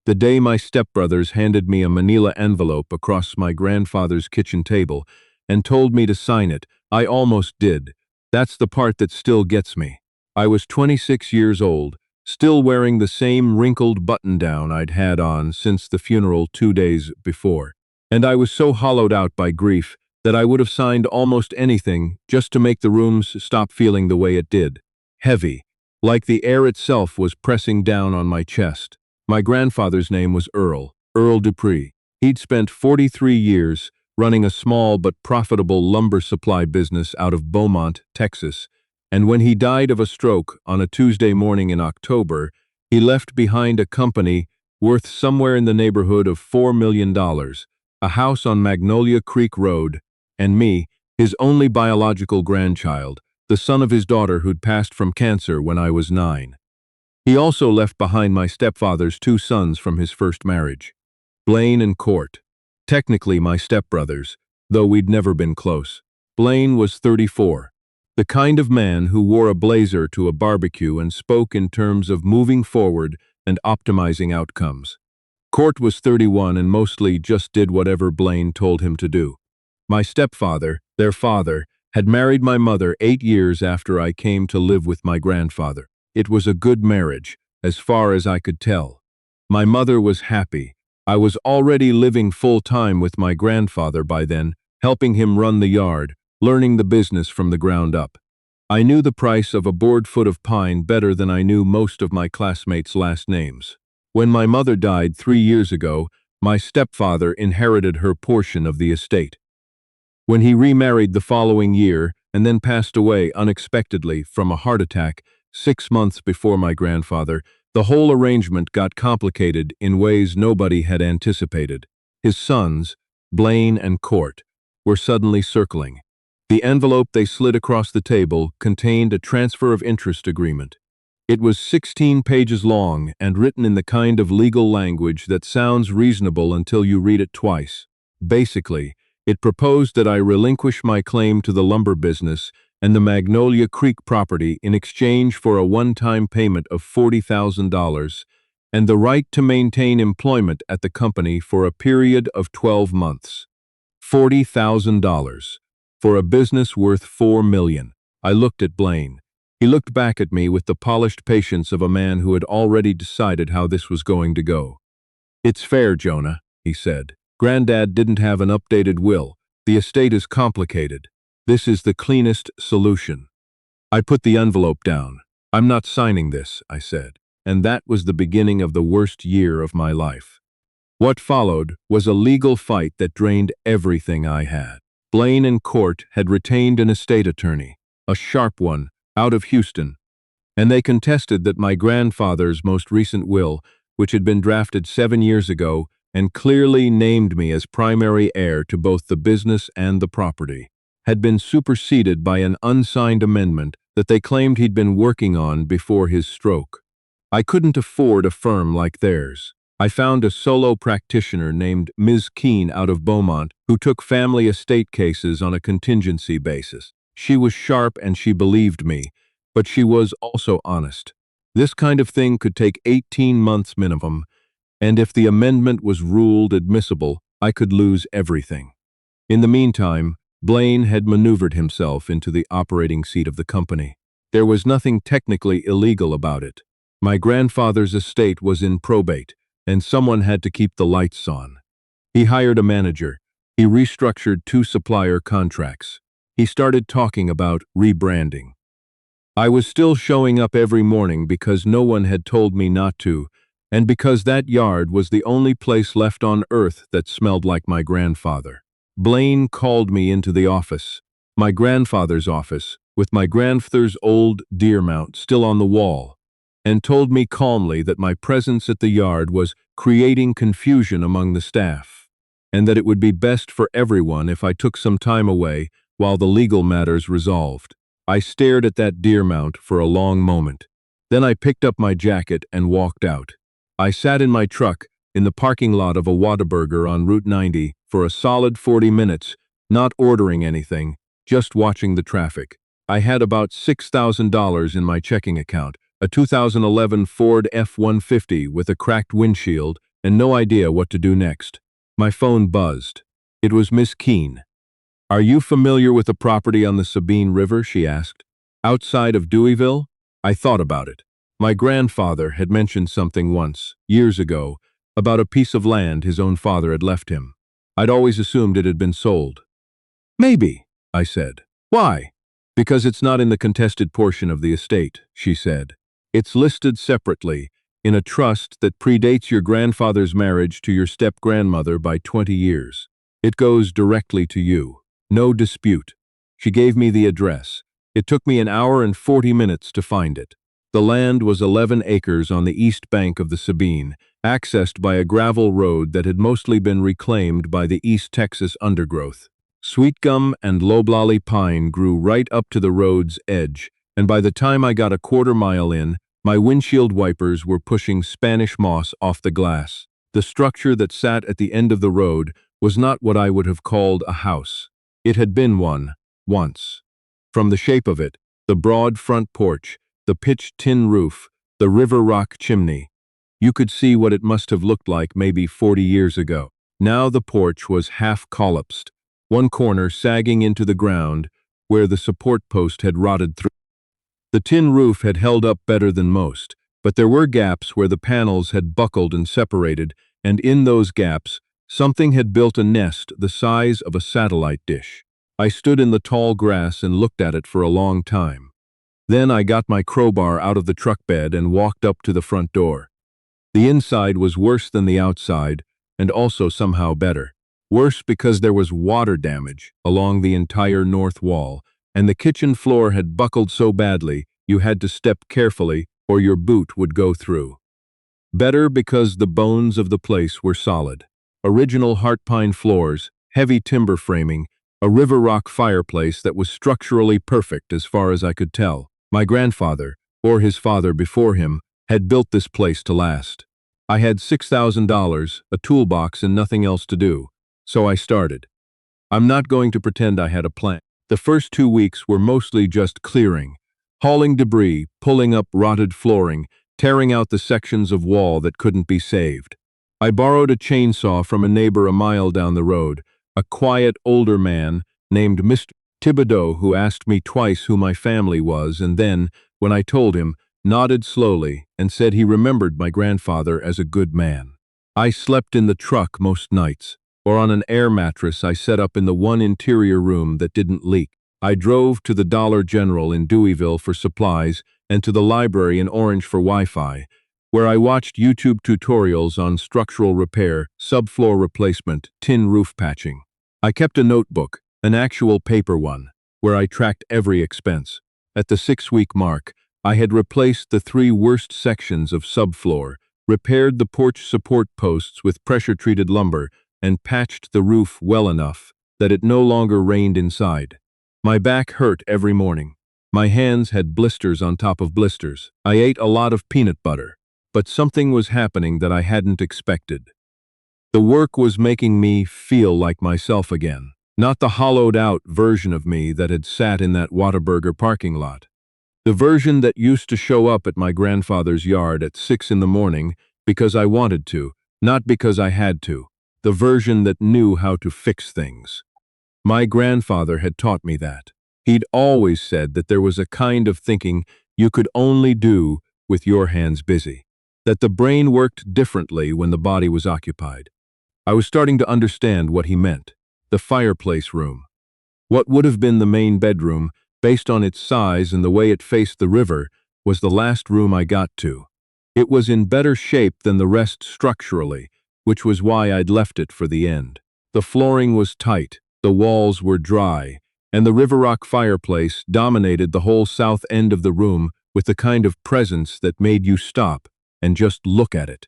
The day my stepbrothers handed me a manila envelope across my grandfather's kitchen table and told me to sign it, I almost did. That's the part that still gets me. I was 26 years old, still wearing the same wrinkled button-down I'd had on since the funeral 2 days before. And I was so hollowed out by grief that I would have signed almost anything just to make the rooms stop feeling the way it did. Heavy, like the air itself was pressing down on my chest. My grandfather's name was Earl Dupree. He'd spent 43 years running a small but profitable lumber supply business out of Beaumont, Texas, and when he died of a stroke on a Tuesday morning in October, he left behind a company worth somewhere in the neighborhood of $4 million, a house on Magnolia Creek Road, and me, his only biological grandchild, the son of his daughter who'd passed from cancer when I was 9. He also left behind my stepfather's 2 sons from his first marriage, Blaine and Court. Technically my stepbrothers, though we'd never been close. Blaine was 34, the kind of man who wore a blazer to a barbecue and spoke in terms of moving forward and optimizing outcomes. Court was 31 and mostly just did whatever Blaine told him to do. My stepfather, their father, had married my mother 8 years after I came to live with my grandfather. It was a good marriage, as far as I could tell. My mother was happy. I was already living full-time with my grandfather by then, helping him run the yard, learning the business from the ground up. I knew the price of a board foot of pine better than I knew most of my classmates' last names. When my mother died 3 years ago, my stepfather inherited her portion of the estate. When he remarried the following year and then passed away unexpectedly from a heart attack 6 months before my grandfather, the whole arrangement got complicated in ways nobody had anticipated. His sons, Blaine and Court, were suddenly circling. The envelope they slid across the table contained a transfer of interest agreement. It was 16 pages long and written in the kind of legal language that sounds reasonable until you read it twice. Basically, it proposed that I relinquish my claim to the lumber business and the Magnolia Creek property in exchange for a one-time payment of $40,000 and the right to maintain employment at the company for a period of 12 months. $40,000 for a business worth $4 million. I looked at Blaine. He looked back at me with the polished patience of a man who had already decided how this was going to go. "It's fair, Jonah," he said. "Granddad didn't have an updated will. The estate is complicated. This is the cleanest solution." I put the envelope down. "I'm not signing this," I said, and that was the beginning of the worst year of my life. What followed was a legal fight that drained everything I had. Blaine and Court had retained an estate attorney, a sharp one, out of Houston, and they contested that my grandfather's most recent will, which had been drafted 7 years ago and clearly named me as primary heir to both the business and the property, had been superseded by an unsigned amendment that they claimed he'd been working on before his stroke. I couldn't afford a firm like theirs. I found a solo practitioner named Ms. Keene out of Beaumont who took family estate cases on a contingency basis. She was sharp and she believed me, but she was also honest. This kind of thing could take 18 months minimum, and if the amendment was ruled admissible, I could lose everything. In the meantime, Blaine had maneuvered himself into the operating seat of the company. There was nothing technically illegal about it. My grandfather's estate was in probate, and someone had to keep the lights on. He hired a manager. He restructured 2 supplier contracts. He started talking about rebranding. I was still showing up every morning because no one had told me not to, and because that yard was the only place left on earth that smelled like my grandfather. Blaine called me into the office, my grandfather's office, with my grandfather's old deer mount still on the wall, and told me calmly that my presence at the yard was creating confusion among the staff, and that it would be best for everyone if I took some time away while the legal matters resolved. I stared at that deer mount for a long moment. Then I picked up my jacket and walked out. I sat in my truck in the parking lot of a Whataburger on Route 90 for a solid 40 minutes, not ordering anything, just watching the traffic. I had about $6,000 in my checking account, a 2011 Ford F-150 with a cracked windshield, and no idea what to do next. My phone buzzed. It was Miss Keene. "Are you familiar with the property on the Sabine River?" she asked. "Outside of Deweyville?" I thought about it. My grandfather had mentioned something once, years ago, about a piece of land his own father had left him. I'd always assumed it had been sold. "Maybe," I said. "Why?" "Because it's not in the contested portion of the estate," she said. "It's listed separately, in a trust that predates your grandfather's marriage to your step-grandmother by 20 years. It goes directly to you. No dispute." She gave me the address. It took me an hour and 40 minutes to find it. The land was 11 acres on the east bank of the Sabine, accessed by a gravel road that had mostly been reclaimed by the East Texas undergrowth. Sweet gum and loblolly pine grew right up to the road's edge, and by the time I got a quarter-mile in, my windshield wipers were pushing Spanish moss off the glass. The structure that sat at the end of the road was not what I would have called a house. It had been one, once. From the shape of it, the broad front porch, the pitched tin roof, the river rock chimney, you could see what it must have looked like maybe 40 years ago. Now the porch was half collapsed, one corner sagging into the ground where the support post had rotted through. The tin roof had held up better than most, but there were gaps where the panels had buckled and separated, and in those gaps, something had built a nest the size of a satellite dish. I stood in the tall grass and looked at it for a long time. Then I got my crowbar out of the truck bed and walked up to the front door. The inside was worse than the outside, and also somehow better. Worse because there was water damage along the entire north wall, and the kitchen floor had buckled so badly you had to step carefully or your boot would go through. Better because the bones of the place were solid. Original heart pine floors, heavy timber framing, a river rock fireplace that was structurally perfect as far as I could tell. My grandfather, or his father before him, had built this place to last. I had $6,000, a toolbox, and nothing else to do, so I started. I'm not going to pretend I had a plan. The first 2 weeks were mostly just clearing, hauling debris, pulling up rotted flooring, tearing out the sections of wall that couldn't be saved. I borrowed a chainsaw from a neighbor a mile down the road, a quiet older man named Mr. Thibodeau, who asked me twice who my family was and then, when I told him, nodded slowly and said he remembered my grandfather as a good man. I slept in the truck most nights, or on an air mattress I set up in the one interior room that didn't leak. I drove to the Dollar General in Deweyville for supplies and to the library in Orange for Wi-Fi, where I watched YouTube tutorials on structural repair, subfloor replacement, tin roof patching. I kept a notebook, an actual paper one, where I tracked every expense. At the 6-week mark, I had replaced the 3 worst sections of subfloor, repaired the porch support posts with pressure-treated lumber, and patched the roof well enough that it no longer rained inside. My back hurt every morning. My hands had blisters on top of blisters. I ate a lot of peanut butter, but something was happening that I hadn't expected. The work was making me feel like myself again, not the hollowed-out version of me that had sat in that Whataburger parking lot. The version that used to show up at my grandfather's yard at 6 in the morning because I wanted to, not because I had to. The version that knew how to fix things. My grandfather had taught me that. He'd always said that there was a kind of thinking you could only do with your hands busy, that the brain worked differently when the body was occupied. I was starting to understand what he meant. The fireplace room. What would have been the main bedroom, based on its size and the way it faced the river, was the last room I got to. It was in better shape than the rest structurally, which was why I'd left it for the end. The flooring was tight, the walls were dry, and the river rock fireplace dominated the whole south end of the room with the kind of presence that made you stop and just look at it.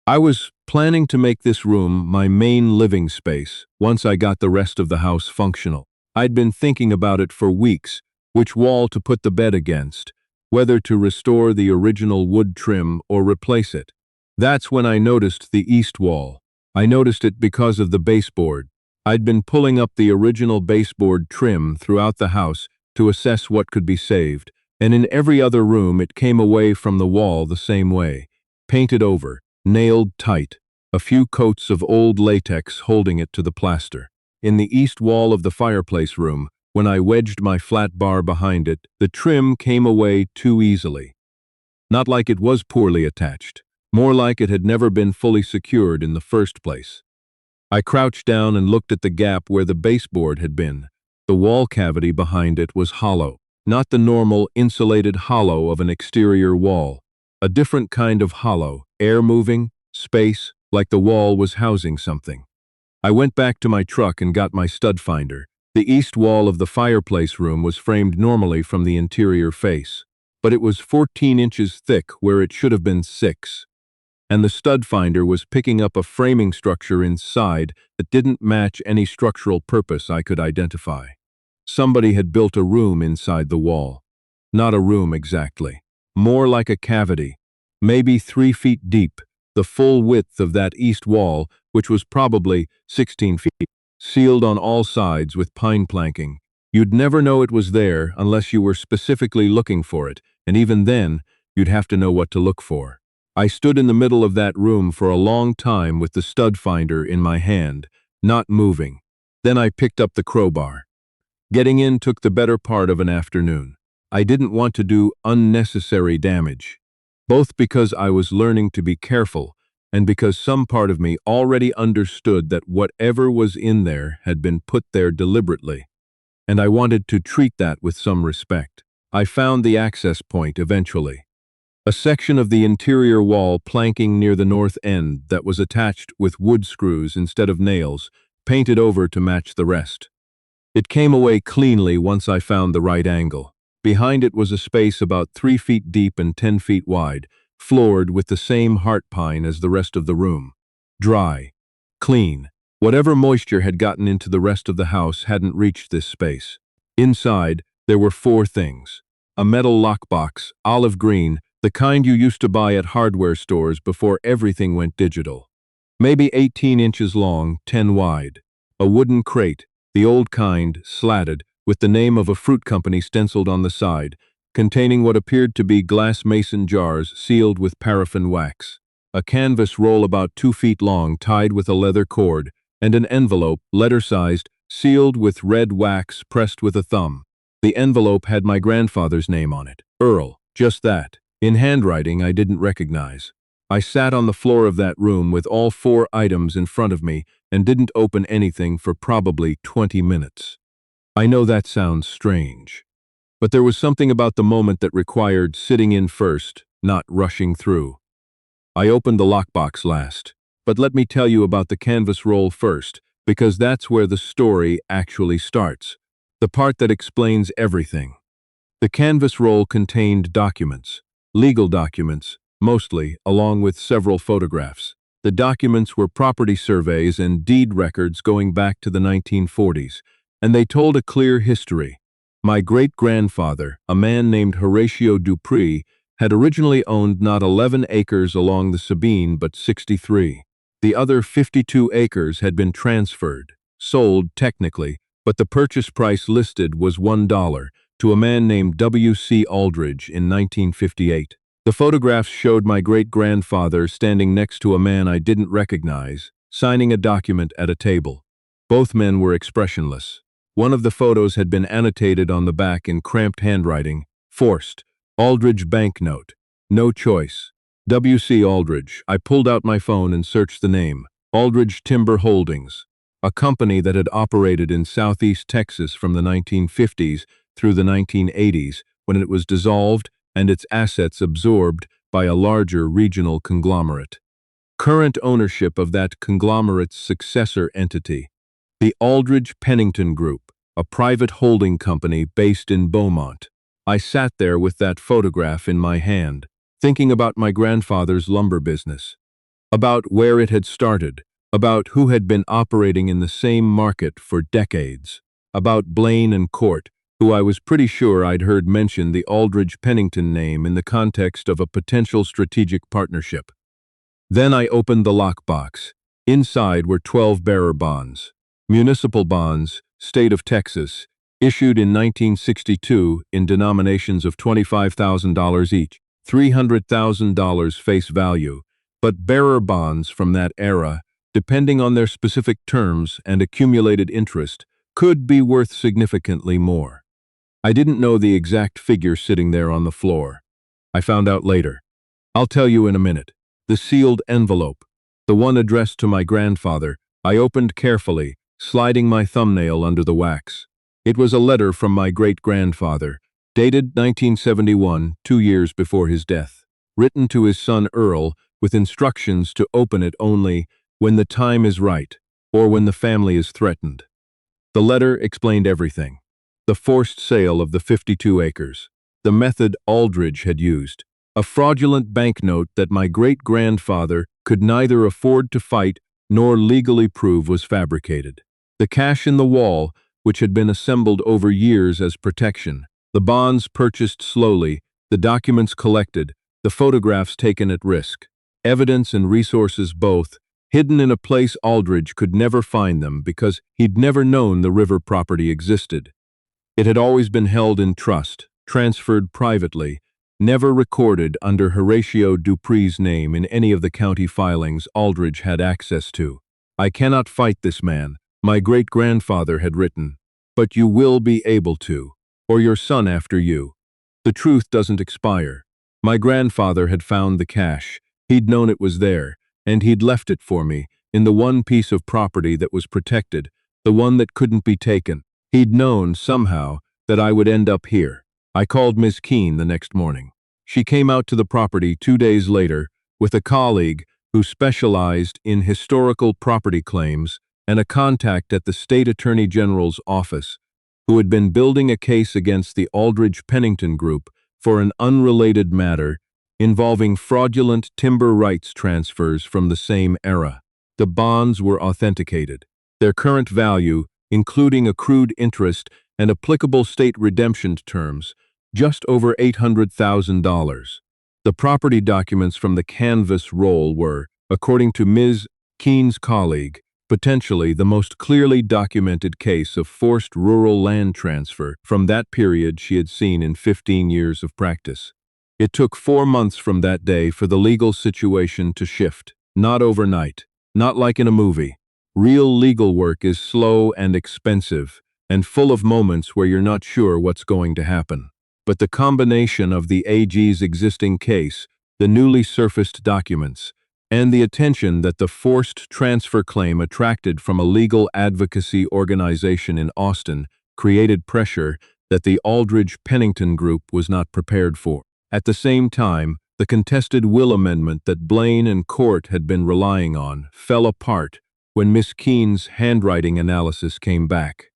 I was planning to make this room my main living space once I got the rest of the house functional. I'd been thinking about it for weeks, which wall to put the bed against, whether to restore the original wood trim or replace it. That's when I noticed the east wall. I noticed it because of the baseboard. I'd been pulling up the original baseboard trim throughout the house to assess what could be saved, and in every other room it came away from the wall the same way, painted over, nailed tight. a few coats of old latex holding it to the plaster. In the east wall of the fireplace room, when I wedged my flat bar behind it, the trim came away too easily. Not like it was poorly attached, more like it had never been fully secured in the first place. I crouched down and looked at the gap where the baseboard had been. The wall cavity behind it was hollow, not the normal insulated hollow of an exterior wall. A different kind of hollow, air moving, space, like the wall was housing something. I went back to my truck and got my stud finder. The east wall of the fireplace room was framed normally from the interior face, but it was 14 inches thick where it should have been 6. And the stud finder was picking up a framing structure inside that didn't match any structural purpose I could identify. Somebody had built a room inside the wall. Not a room exactly. More like a cavity, maybe 3 feet deep, the full width of that east wall, which was probably 16 feet, sealed on all sides with pine planking. You'd never know it was there unless you were specifically looking for it, and even then, you'd have to know what to look for. I stood in the middle of that room for a long time with the stud finder in my hand, not moving. Then I picked up the crowbar. Getting in took the better part of an afternoon. I didn't want to do unnecessary damage, both because I was learning to be careful and because some part of me already understood that whatever was in there had been put there deliberately, and I wanted to treat that with some respect. I found the access point eventually. A section of the interior wall planking near the north end that was attached with wood screws instead of nails, painted over to match the rest. It came away cleanly once I found the right angle. Behind it was a space about 3 feet deep and 10 feet wide, floored with the same heart pine as the rest of the room. Dry. Clean. Whatever moisture had gotten into the rest of the house hadn't reached this space. Inside, there were 4 things. A metal lockbox, olive green, the kind you used to buy at hardware stores before everything went digital. Maybe 18 inches long, 10 wide. A wooden crate, the old kind, slatted, with the name of a fruit company stenciled on the side, containing what appeared to be glass mason jars sealed with paraffin wax. A canvas roll about 2 feet long tied with a leather cord, and an envelope, letter-sized, sealed with red wax pressed with a thumb. The envelope had my grandfather's name on it. Earl, just that. In handwriting I didn't recognize. I sat on the floor of that room with all 4 items in front of me and didn't open anything for probably 20 minutes. I know that sounds strange, but there was something about the moment that required sitting in first, not rushing through. I opened the lockbox last, but let me tell you about the canvas roll first, because that's where the story actually starts, the part that explains everything. The canvas roll contained documents. Legal documents, mostly, along with several photographs. The documents were property surveys and deed records going back to the 1940s, and they told a clear history. My great-grandfather, a man named Horatio Dupree, had originally owned not 11 acres along the Sabine but 63. The other 52 acres had been transferred, sold technically, but the purchase price listed was $1, to a man named W.C. Aldridge in 1958. The photographs showed my great-grandfather standing next to a man I didn't recognize, signing a document at a table. Both men were expressionless. One of the photos had been annotated on the back in cramped handwriting, forced, Aldridge banknote, no choice. W.C. Aldridge. I pulled out my phone and searched the name. Aldridge Timber Holdings, a company that had operated in southeast Texas from the 1950s through the 1980s, when it was dissolved and its assets absorbed by a larger regional conglomerate. Current ownership of that conglomerate's successor entity, the Aldridge Pennington Group, a private holding company based in Beaumont. I sat there with that photograph in my hand, thinking about my grandfather's lumber business, about where it had started, about who had been operating in the same market for decades, about Blaine and Court, who I was pretty sure I'd heard mention the Aldridge Pennington name in the context of a potential strategic partnership. Then I opened the lockbox. Inside were 12 bearer bonds, municipal bonds, state of Texas, issued in 1962 in denominations of $25,000 each, $300,000 face value, but bearer bonds from that era, depending on their specific terms and accumulated interest, could be worth significantly more. I didn't know the exact figure sitting there on the floor. I found out later. I'll tell you in a minute. The sealed envelope, the one addressed to my grandfather, I opened carefully, sliding my thumbnail under the wax. It was a letter from my great-grandfather, dated 1971, 2 years before his death, written to his son Earl, with instructions to open it only when the time is right, or when the family is threatened. The letter explained everything. The forced sale of the 52 acres, the method Aldridge had used, a fraudulent banknote that my great-grandfather could neither afford to fight nor legally prove was fabricated, the cash in the wall, which had been assembled over years as protection, the bonds purchased slowly, the documents collected, the photographs taken at risk, evidence and resources both, hidden in a place Aldridge could never find them because he'd never known the river property existed. It had always been held in trust, transferred privately, never recorded under Horatio Dupree's name in any of the county filings Aldridge had access to. I cannot fight this man, my great-grandfather had written, but you will be able to, or your son after you. The truth doesn't expire. My grandfather had found the cash, he'd known it was there, and he'd left it for me, in the one piece of property that was protected, the one that couldn't be taken. He'd known, somehow, that I would end up here. I called Miss Keene the next morning. She came out to the property 2 days later with a colleague who specialized in historical property claims and a contact at the State Attorney General's office who had been building a case against the Aldridge-Pennington Group for an unrelated matter involving fraudulent timber rights transfers from the same era. The bonds were authenticated. Their current value, including accrued interest and applicable state redemption terms, just over $800,000. The property documents from the canvas roll were, according to Ms. Keene's colleague, potentially the most clearly documented case of forced rural land transfer from that period she had seen in 15 years of practice. It took 4 months from that day for the legal situation to shift, not overnight, not like in a movie. Real legal work is slow and expensive, and full of moments where you're not sure what's going to happen. But the combination of the AG's existing case, the newly surfaced documents, and the attention that the forced transfer claim attracted from a legal advocacy organization in Austin created pressure that the Aldridge-Pennington Group was not prepared for. At the same time, the contested will amendment that Blaine and Court had been relying on fell apart when Miss Keene's handwriting analysis came back.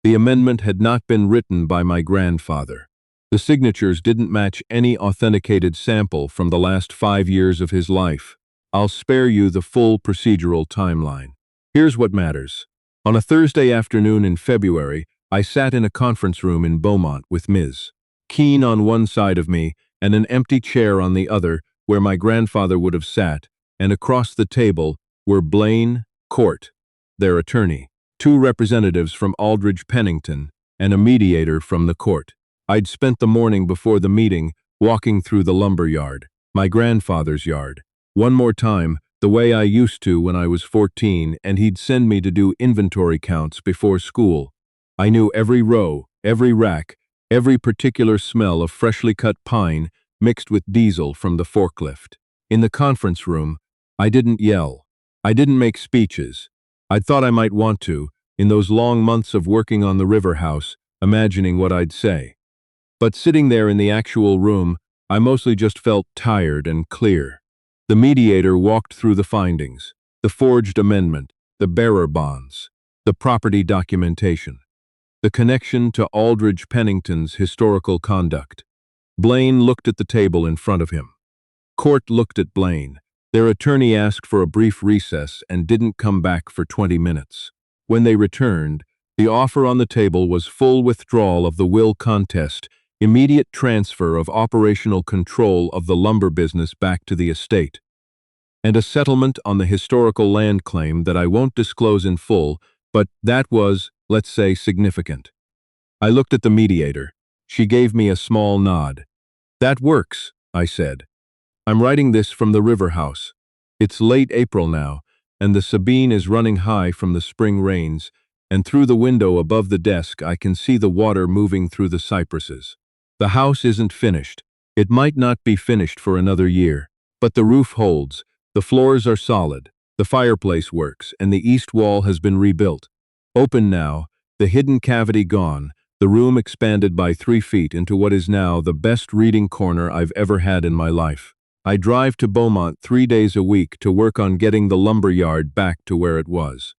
The amendment had not been written by my grandfather. The signatures didn't match any authenticated sample from the last 5 years of his life. I'll spare you the full procedural timeline. Here's what matters. On a Thursday afternoon in February, I sat in a conference room in Beaumont with Ms. Keene on one side of me and an empty chair on the other where my grandfather would have sat, and across the table were Blaine, Court, their attorney, 2 representatives from Aldridge-Pennington, and a mediator from the court. I'd spent the morning before the meeting walking through the lumber yard, my grandfather's yard, one more time, the way I used to when I was 14, and he'd send me to do inventory counts before school. I knew every row, every rack, every particular smell of freshly cut pine mixed with diesel from the forklift. In the conference room, I didn't yell. I didn't make speeches. I'd thought I might want to, in those long months of working on the river house, imagining what I'd say. But sitting there in the actual room, I mostly just felt tired and clear. The mediator walked through the findings, the forged amendment, the bearer bonds, the property documentation, the connection to Aldridge-Pennington's historical conduct. Blaine looked at the table in front of him. Court looked at Blaine. Their attorney asked for a brief recess and didn't come back for 20 minutes. When they returned, the offer on the table was full withdrawal of the will contest, immediate transfer of operational control of the lumber business back to the estate, and a settlement on the historical land claim that I won't disclose in full, but that was, let's say, significant. I looked at the mediator. She gave me a small nod. "That works," I said. "I'm writing this from the river house. It's late April now, and the Sabine is running high from the spring rains, and through the window above the desk I can see the water moving through the cypresses. The house isn't finished. It might not be finished for another year, but the roof holds, the floors are solid, the fireplace works, and the east wall has been rebuilt. Open now, the hidden cavity gone, the room expanded by 3 feet into what is now the best reading corner I've ever had in my life. I drive to Beaumont 3 days a week to work on getting the lumber yard back to where it was.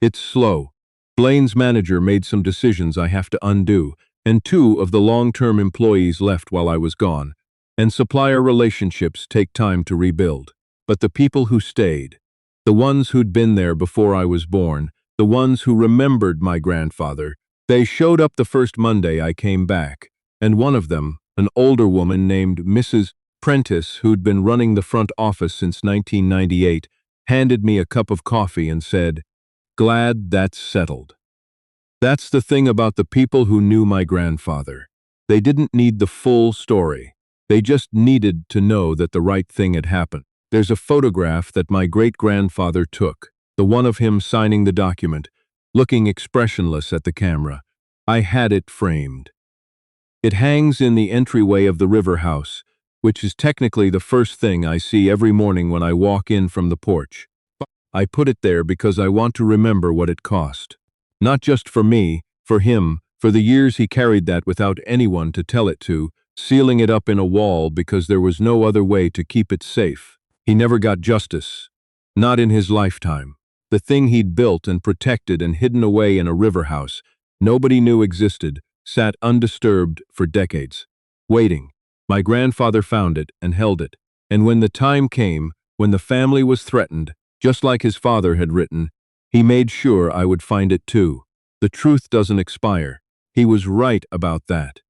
It's slow. Blaine's manager made some decisions I have to undo, and 2 of the long-term employees left while I was gone, and supplier relationships take time to rebuild. But the people who stayed, the ones who'd been there before I was born, the ones who remembered my grandfather, they showed up the first Monday I came back, and one of them, an older woman named Mrs. Prentice, who'd been running the front office since 1998, handed me a cup of coffee and said, "Glad that's settled." That's the thing about the people who knew my grandfather. They didn't need the full story. They just needed to know that the right thing had happened. There's a photograph that my great-grandfather took, the one of him signing the document, looking expressionless at the camera. I had it framed. It hangs in the entryway of the river house, which is technically the first thing I see every morning when I walk in from the porch. I put it there because I want to remember what it cost. Not just for me, for him, for the years he carried that without anyone to tell it to, sealing it up in a wall because there was no other way to keep it safe. He never got justice. Not in his lifetime. The thing he'd built and protected and hidden away in a river house, nobody knew existed, sat undisturbed for decades. Waiting. My grandfather found it and held it. And when the time came, when the family was threatened, just like his father had written, he made sure I would find it too. The truth doesn't expire. He was right about that.